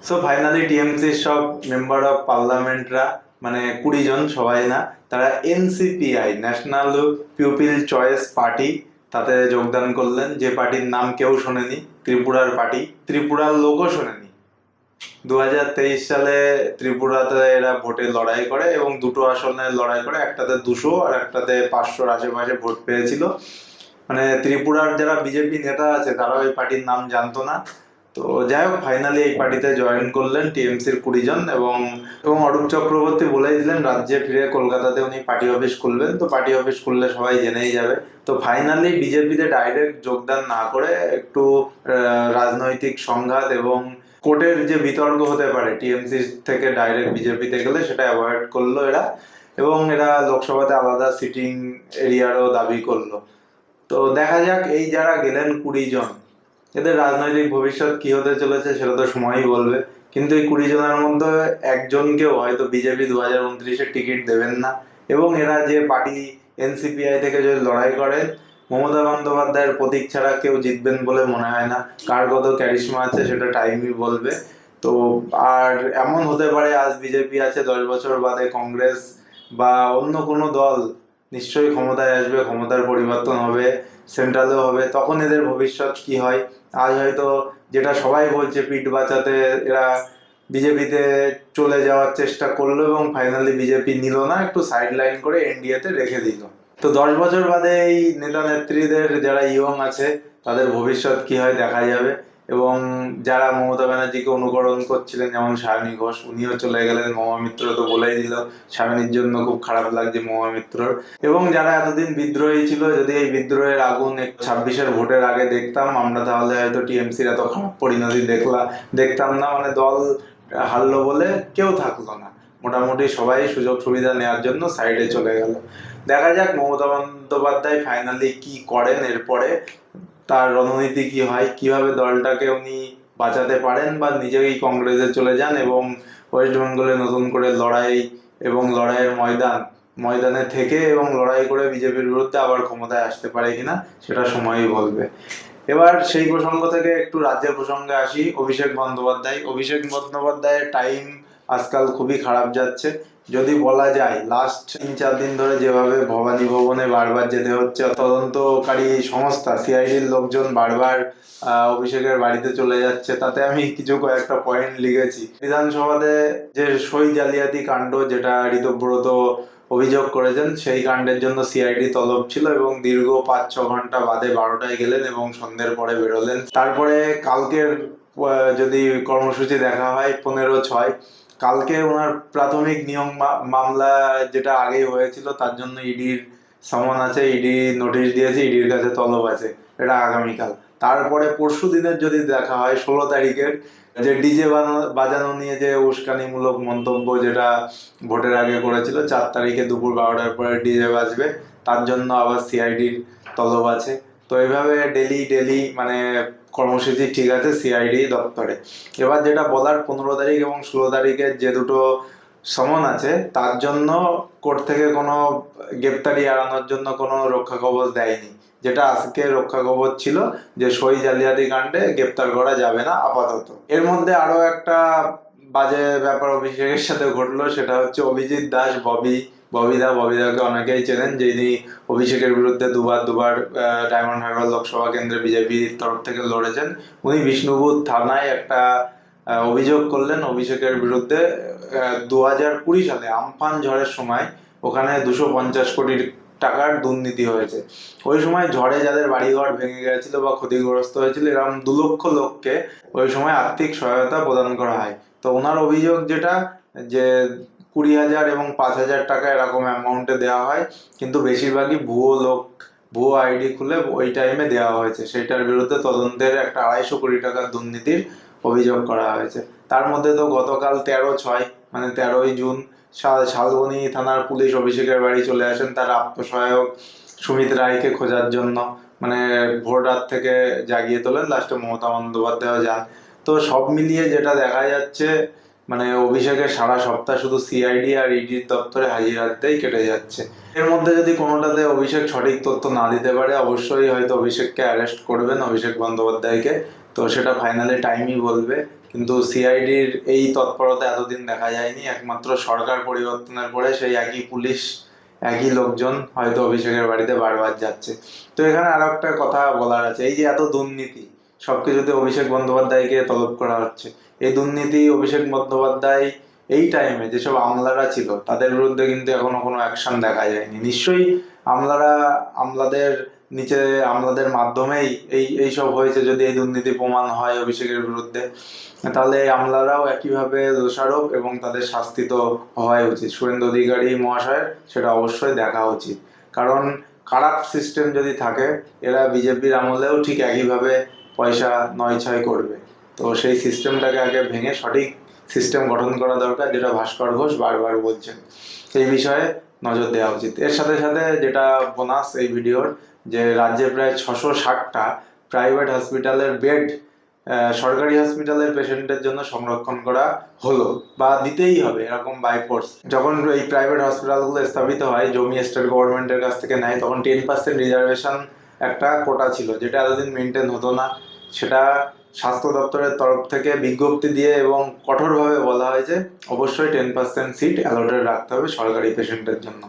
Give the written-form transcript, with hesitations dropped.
So finally টিএমসির সব member of পার্লামেন্টরা মানে 20 জন, সবাই না, তারা এনসিপিআই ন্যাশনাল পিপল চয়েস পার্টি তাতে যোগদান করলেন, যে পার্টির নাম কেউ শোনেনি। ত্রিপুরার পার্টি, ত্রিপুরার লোকও শোনেনি। 2023 সালে ত্রিপুরাতে এরা ভোটে লড়াই করে এবং দুটো আসনে লড়াই করে, একটাতে 200 আর একটাতে 500-র আশেপাশে ভোট পেয়েছিল। মানে ত্রিপুরার যারা বিজেপি নেতা আছে তারাও এই পার্টির নাম জানতো না। তো যাই হোক, ফাইনালি এই পার্টিতে জয়েন করলেন টিএমসির 20 জন, এবং এবং অরূপ চক্রবর্তী বলেই দিলেন রাজ্যে ফিরে কলকাতাতে উনি পার্টি অফিস খুলবেন। তো পার্টি অফিস খুললে সবাই জেনেই যাবে। তো ফাইনালি বিজেপিতে ডাইরেক্ট যোগদান না করে একটু রাজনৈতিক সংঘাত এবং কোর্টের যে বিতর্ক হতে পারে টিএমসি থেকে ডাইরেক্ট বিজেপিতে গেলে, সেটা অ্যাভয়েড করলো এরা। এবং এরা লোকসভাতে আলাদা সিটিং এরিয়ারও দাবি করলো। তো দেখা যাক, এই যারা গেলেন 20 জন, এদের রাজনৈতিক ভবিষ্যৎ কি হতে চলেছে সেটা তো সময়ই বলবে। কিন্তু এই 20 জনের মধ্যে একজনকেও হয়তো বিজেপি 2029-এর টিকিট দেবেন না। এবং এরা যে পার্টি এনসিপিআই থেকে যদি লড়াই করেন, মমতা বন্দ্যোপাধ্যায়ের প্রতীক ছাড়া কেউ জিতবেন বলে মনে হয় না। কার কত ক্যারিশমা আছে সেটা টাইমই বলবে। তো আর এমন হতে পারে, আজ বিজেপি আছে, 10 বছর বাদে কংগ্রেস বা অন্য কোনো দল নিশ্চয়ই ক্ষমতায় আসবে, ক্ষমতার পরিবর্তন হবে, সেন্ট্রালেও হবে। তখন এদের ভবিষ্যৎ কি হয়? আজ হয়তো যেটা সবাই বলছে পিঠ বাঁচাতে এরা বিজেপিতে চলে যাওয়ার চেষ্টা করলো এবং ফাইনালি বিজেপি নিল না, একটু সাইড লাইন করে এনডিএতে রেখে দিল। তো 10 বছর বাদে এই নেতা নেত্রীদের যারা ইয়ং আছে তাদের ভবিষ্যৎ কি হয় দেখা যাবে। এবং যারা মমতা ব্যানার্জিকে অনুকরণ করছিলেন, যেমন সায়নী ঘোষ, উনিও চলে গেলেন। মহামিত্র তো বলেই দিল, সায়নীর জন্য খুব খারাপ লাগছে মহামিত্রর। এবং যারা এতদিন বিদ্রোহী ছিল, যদি এই বিদ্রোহের আগুন 26-এর ভোটের আগে দেখতাম আমরা, তাহলে হয়তো টিএমসির এত খারাপ পরিণতি দেখতাম না। মানে দল হারলো বলে কেউ থাকলো না, মোটামুটি সবাই সুযোগ সুবিধা নেওয়ার জন্য সাইডে চলে গেল। দেখা যাক মমতা বন্দ্যোপাধ্যায় ফাইনালি কি করেন এরপরে, তার রণনীতি কি হয়, কিভাবে দলটাকে উনি বাঁচাতে পারেন, বা নিজেই কংগ্রেসে চলে যান এবং ওয়েস্ট বেঙ্গলে নতুন করে লড়াই এবং লড়াইয়ের ময়দানে থেকে এবং লড়াই করে বিজেপির বিরুদ্ধে আবার ক্ষমতায় আসতে পারে কিনা সেটা সময়ই বলবে। এবার সেই প্রসঙ্গ থেকে একটু রাজ্যের প্রসঙ্গে আসি। অভিষেক বন্দ্যোপাধ্যায়ের টাইম আজকাল খুবই খারাপ যাচ্ছে। যদি বলা যায়, লাস্ট 3-4 দিন ধরে যেভাবে ভবানী ভবনে বারবার যেতে হচ্ছে, তদন্তকারী সংস্থা সিআইডির লোকজন বারবার অভিষেকের বাড়িতে চলে যাচ্ছে, তাতে আমি কয়েকটা পয়েন্ট লিখেছি। বিধানসভাতে যে সই জালিয়াতি কাণ্ড, যেটা ঋতব্রত অভিযোগ করেছেন, সেই কাণ্ডের জন্য সিআইডি তলব ছিল এবং দীর্ঘ 5-6 ঘন্টা বাদে 12টায় গেলেন এবং সন্ধ্যের পরে বেরোলেন। তারপরে কালকের যদি কর্মসূচি দেখা হয় 15/6, কালকে ওনার প্রাথমিক নিয়ম মামলা যেটা আগেই হয়েছিল তার জন্য ইডির সমন আছে, ইডি নোটিশ দিয়েছে, ইডির কাছে তলব আছে, এটা আগামীকাল। তারপরে পরশু দিনের যদি দেখা হয় 16 তারিখের, যে ডিজে বাজানো নিয়ে যে উস্কানিমূলক মন্তব্য যেটা ভোটের আগে করেছিল, 4 তারিখে দুপুর 12টার পরে ডিজে বাজবে, তার জন্য আবার সিআইডির তলব আছে। তো এইভাবে ডেলি মানে কর্মসূচি ঠিক আছে সিআইডি দপ্তরে। এবার যেটা বলার, 15 তারিখ এবং 16 তারিখের যে দুটো সমন আছে, তার জন্য কোর্ট থেকে কোনো গ্রেপ্তারি এড়ানোর জন্য কোনো রক্ষা কবচ দেয়নি। যেটা আজকে রক্ষা কবচ ছিল যে সই জালিয়াতি কাণ্ডে গ্রেপ্তার করা যাবে না আপাতত। এর মধ্যে আরো একটা বাজে ব্যাপার অভিষেকের সাথে ঘটলো, সেটা হচ্ছে অভিজিৎ দাস, ববিদাকে অনেকেই চেনেন, যিনি অভিষেকের বিরুদ্ধে দুবার ডায়মন্ড হারবার লোকসভা কেন্দ্রে বিজেপির তরফ থেকে লড়েছেন। উনি বিষ্ণুপুর থানায় একটা অভিযোগ করলেন অভিষেকের বিরুদ্ধে। 2020 সালে আমফান ঝড়ের সময় ওখানে 250 কোটি টাকার দুর্নীতি হয়েছে। ওই সময় ঝড়ে যাদের বাড়িঘর ভেঙে গেছিল বা ক্ষতিগ্রস্ত হয়েছিল, এরকম 2 লক্ষ লোককে ওই সময় আর্থিক সহায়তা প্রদান করা হয়। তো ওনার অভিযোগ যেটা, যে 20,000 এবং 5,000 টাকা এরকম অ্যামাউন্টে দেওয়া হয়, কিন্তু বেশিরভাগই ভুয়ো আইডি খুলে ওই টাইমে দেওয়া হয়েছে। সেটার বিরুদ্ধে তদন্তের একটা 250 কোটি টাকার দুর্নীতির অভিযোগ করা হয়েছে। তার মধ্যে তো গতকাল 13/6 মানে 13ই জুন শালবনী থানার পুলিশ অভিষেকের বাড়ি চলে আসেন তার আত্মসহায়ক সুমিত রায়কে খোঁজার জন্য। মানে ভোর রাত থেকে জাগিয়ে তোলেন, লাস্টে মমতা বন্দ্যোপাধ্যায় যান। তো সব মিলিয়ে যেটা দেখা যাচ্ছে, মানে অভিষেকের সারা সপ্তাহ শুধু সিআইডি আর ইডির দপ্তরে হাজিরা দিতেই কেটে যাচ্ছে। এর মধ্যে যদি কোনোটাতে অভিষেক সঠিক তথ্য না দিতে পারে, অবশ্যই হয়তো অভিষেককে অ্যারেস্ট করবেন, অভিষেক বন্দ্যোপাধ্যায়কে। তো সেটা ফাইনালি টাইমই বলবে। কিন্তু সিআইডির এই তৎপরতা এতদিন দেখা যায়নি। একমাত্র সরকার পরিবর্তনের পরে সেই একই পুলিশ, একই লোকজন হয়তো অভিষেকের বাড়িতে বারবার যাচ্ছে। তো এখানে আরো একটা কথা বলার আছে, এই যে এত দুর্নীতি, সবকিছুতে অভিষেক বন্দ্যোপাধ্যায়কে তলব করা হচ্ছে। এই দুর্নীতি অভিষেক বন্দ্যোপাধ্যায় এই টাইমে যেসব আমলারা ছিল তাদের বিরুদ্ধে কিন্তু এখনো কোনো অ্যাকশন দেখা যায়নি। নিশ্চয়ই আমলাদের নিচে আমলাদের মাধ্যমেই এইসব হয়েছে। যদি এই দুর্নীতি প্রমাণ হয় অভিষেকের বিরুদ্ধে, তাহলে এই আমলারাও একইভাবে দোষারোপ এবং তাদের শাস্তি তো হওয়াই উচিত। শুভেন্দু অধিকারী মহাশয়ের সেটা অবশ্যই দেখা উচিত, কারণ কারাপ্ট সিস্টেম যদি থাকে, এরা বিজেপির আমলেও ঠিক একইভাবে পয়সা নয় ছয় করবে। তো সেই সিস্টেমটাকে আগে ভেঙে সঠিক সিস্টেম গঠন করা দরকার, যেটা ভাস্কর ঘোষ বারবার বলছেন। সেই বিষয়ে নজর দেওয়া উচিত। এর সাথে সাথে যেটা বোনাস এই ভিডিওর, যে রাজ্যে প্রায় 660টা প্রাইভেট হসপিটালের বেড সরকারি হসপিটালের পেশেন্টের জন্য সংরক্ষণ করা হলো, বা দিতেই হবে এরকম বাই ফোর্স। যখন এই প্রাইভেট হসপিটালগুলো স্থাপিত হয়, জমি স্টেট গভর্নমেন্টের কাছ থেকে নেয়, তখন 10% রিজার্ভেশন একটা কোটা ছিল, যেটা এতদিন মেনটেন হতো না। সেটা স্বাস্থ্য দপ্তরের তরফ থেকে বিজ্ঞপ্তি দিয়ে এবং কঠোরভাবে বলা হয় যে অবশ্যই 10% সিট অ্যালটেড রাখতে হবে সরকারি পেশেন্টের জন্য।